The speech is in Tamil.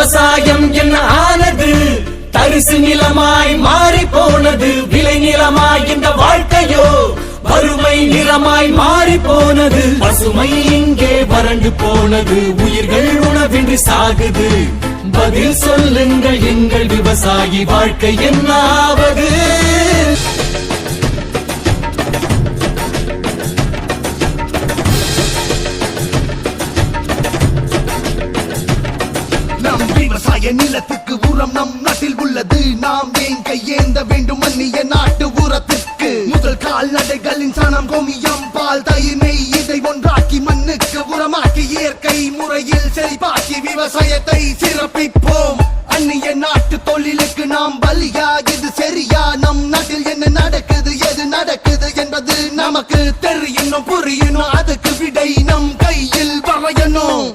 விவசாயம் என்ன ஆனது? தரிசு நிலமாய் மாறி போனது. விளை நிலமாய் இந்த வாழ்க்கையோ வறுமை நிறமாய் மாறி போனது. பசுமை இங்கே வறண்டு போனது. உயிர்கள் உணவின்றி சாகுது. பதில் சொல்லுங்கள் எங்கள் விவசாயி வாழ்க்கை என்ன ஆவது? விவசாய நிலத்துக்கு உரம் நம் நாட்டில் உள்ளது. நாம் ஏன் கையேந்த வேண்டும் அந்நிய நாட்டு உரத்திற்கு? முதல் கால்நடைகளின் சனம், கோமியம், பால், தயிர், நெய் இதை ஒன்றாக்கி மண்ணுக்கு உரமாக்கி இயற்கை முறையில் செழிப்பாக்கி விவசாயத்தை சிறப்பிப்போம். அந்நிய நாட்டு தொழிலுக்கு நாம் பலியா? இது சரியா? நம் நாட்டில் என்ன நடக்குது, எது நடக்குது என்பது நமக்கு தெரியணும், புரியணும். அதுக்கு விடை நம் கையில் வரையணும்.